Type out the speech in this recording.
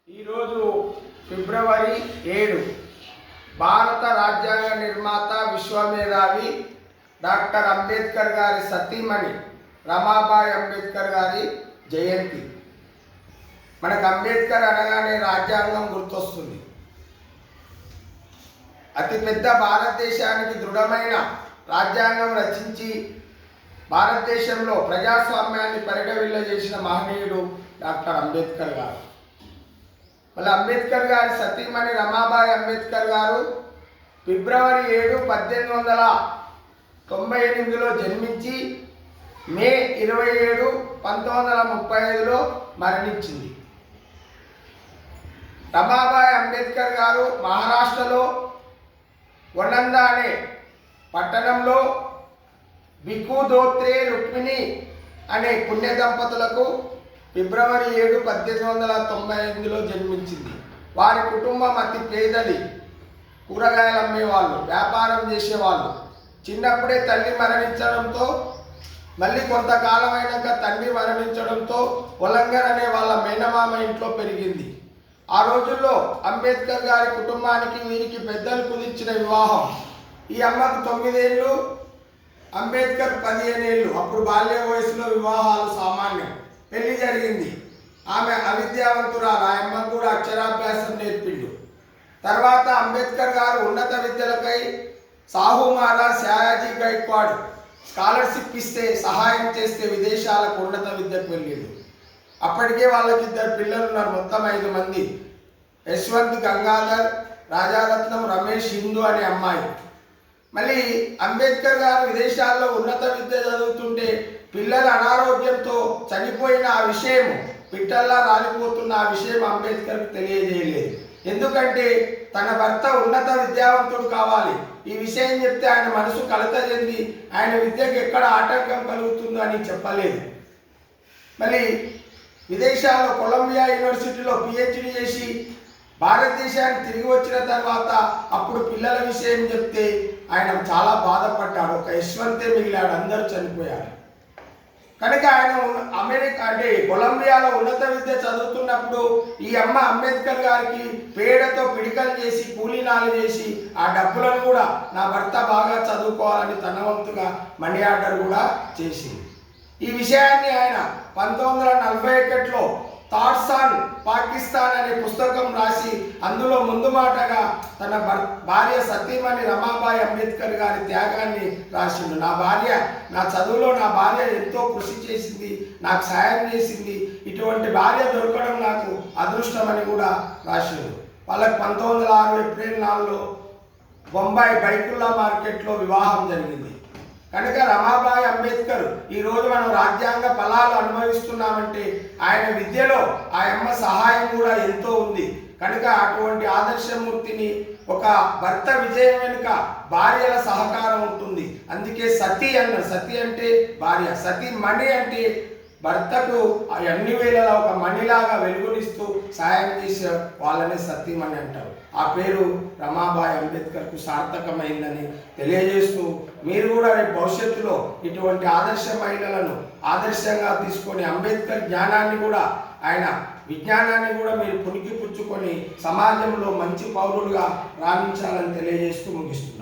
ఈరోజు ఫిబ్రవరి 7 భారత రాజ్యాంగ నిర్మాత విశ్వమేధావి డాక్టర్ అంబేద్కర్ గారి సతీమణి రమాబాయి అంబేద్కర్ గారి జయంతి. మనకు అంబేద్కర్ అనగానే రాజ్యాంగం గుర్తొస్తుంది. అతిపెద్ద భారతదేశానికి దృఢమైన రాజ్యాంగం రచించి భారతదేశంలో ప్రజాస్వామ్యాన్ని పరిడవిల్లజేసిన మహనీయుడు డాక్టర్ అంబేద్కర్ గారు. మళ్ళీ అంబేద్కర్ గారి సతీమణి రమాబాయి అంబేద్కర్ గారు ఫిబ్రవరి 7, 1898లో జన్మించి మే 27, 1935లో మరణించింది. రమాబాయి అంబేద్కర్ గారు మహారాష్ట్రలో వనందా అనే పట్టణంలో బికు దోత్రే రుక్మిణి అనే పుణ్య దంపతులకు ఫిబ్రవరి 7, 1898లో జన్మించింది. వారి కుటుంబం అతి పేదది. కూరగాయలు అమ్మేవాళ్ళు, వ్యాపారం చేసేవాళ్ళు. చిన్నప్పుడే తల్లి మరణించడంతో మళ్ళీ కొంతకాలం అయినాక తండ్రి మరణించడంతో ఒలంగర్ అనే వాళ్ళ మేనమామ ఇంట్లో పెరిగింది. ఆ రోజుల్లో అంబేద్కర్ గారి కుటుంబానికి వీరికి పెద్దలు కుదిర్చిన వివాహం. ఈ అమ్మకు 9 ఏళ్ళు, అంబేద్కర్ 15 ఏళ్ళు. అప్పుడు బాల్య వయసులో వివాహాలు సామాన్యం. పెళ్లి జరిగింది. ఆమె అవిద్యావంతురాలు. ఆ అమ్మకు కూడా అక్షరాభ్యాసం నేర్పిండు. తర్వాత అంబేద్కర్ గారు ఉన్నత విద్యలకై సాహు మహారాజ్ సయాజీ గైక్వాడ్ స్కాలర్షిప్ ఇస్తే సహాయం చేస్తే విదేశాలకు ఉన్నత విద్యకు వెళ్ళిండు. అప్పటికే వాళ్ళకి 2 పిల్లలు ఉన్నారు. మొత్తం 5 మంది. యశ్వంత్, గంగాధర్, రాజారత్నం, రమేష్, హిందూ అనే అమ్మాయి. మళ్ళీ అంబేద్కర్ గారు విదేశాల్లో ఉన్నత విద్య చదువుతుంటే పిల్లల అనారోగ్యంతో చనిపోయిన ఆ విషయం, పిట్టల్లా రాలిపోతున్న ఆ విషయం అంబేద్కర్కి తెలియజేయలేదు. ఎందుకంటే తన భర్త ఉన్నత విద్యావంతుడు కావాలి. ఈ విషయం చెప్తే ఆయన మనసు కలత చెంది ఆయన విద్యకు ఎక్కడ ఆటంకం కలుగుతుందో అని చెప్పలేదు. మళ్ళీ విదేశాల్లో కొలంబియా యూనివర్సిటీలో పిహెచ్డి చేసి భారతదేశానికి తిరిగి వచ్చిన తర్వాత అప్పుడు పిల్లల విషయం చెప్తే ఆయన చాలా బాధపడ్డాడు. ఒక యశ్వంతే మిగిలాడు, అందరూ చనిపోయారు. కనుక ఆయన అమెరికా అంటే కొలంబియాలో ఉన్నత విద్య చదువుతున్నప్పుడు ఈ అమ్మ అంబేద్కర్ గారికి పేడతో పిడికలు చేసి కూలీనాలు చేసి ఆ డబ్బులను కూడా నా భర్త బాగా చదువుకోవాలని తన వంతుగా మనీ ఆర్డర్ కూడా చేసింది. ఈ విషయాన్ని ఆయన 1941లో థాట్స్ ఆన్ పాకిస్తాన్ అనే పుస్తకం రాసి అందులో ముందు మాటగా తన భార్య సతీమణి రమాబాయి అంబేద్కర్ గారి త్యాగాన్ని రాసిండు. నా భార్య నా చదువులో నా భార్య ఎంతో కృషి చేసింది, నాకు సాయం చేసింది, ఇటువంటి భార్య దొరకడం నాకు అదృష్టమని కూడా రాసిండు. వాళ్ళకి 1906 ఏప్రిల్ 4లో బొంబాయి బైకుల్లా మార్కెట్లో వివాహం జరిగింది. కనుక రమాబాయి అంబేద్కర్ ఈరోజు మనం రాజ్యాంగ ఫలాలు అనుభవిస్తున్నామంటే ఆయన విద్యలో ఆ అమ్మ సహాయం కూడా ఎంతో ఉంది. కనుక అటువంటి ఆదర్శమూర్తిని ఒక భర్త విజయం వెనుక భార్యల సహకారం ఉంటుంది. అందుకే సతీ అన్నారు. సతీ అంటే భార్య, సతీ మణి అంటే భర్తకు అన్ని వేళలా ఒక మణిలాగా వెలుగునిస్తూ సాయం చేసే వాళ్ళని సతీమణి అంటారు. ఆ పేరు రమాబాయి అంబేద్కర్కు సార్థకమైందని తెలియజేస్తూ మీరు కూడా రేపు భవిష్యత్తులో ఇటువంటి ఆదర్శ మహిళలను ఆదర్శంగా తీసుకొని అంబేద్కర్ జ్ఞానాన్ని కూడా ఆయన విజ్ఞానాన్ని కూడా మీరు పుణికి పుచ్చుకొని సమాజంలో మంచి పౌరులుగా రాణించాలని తెలియజేస్తూ ముగిస్తున్నారు.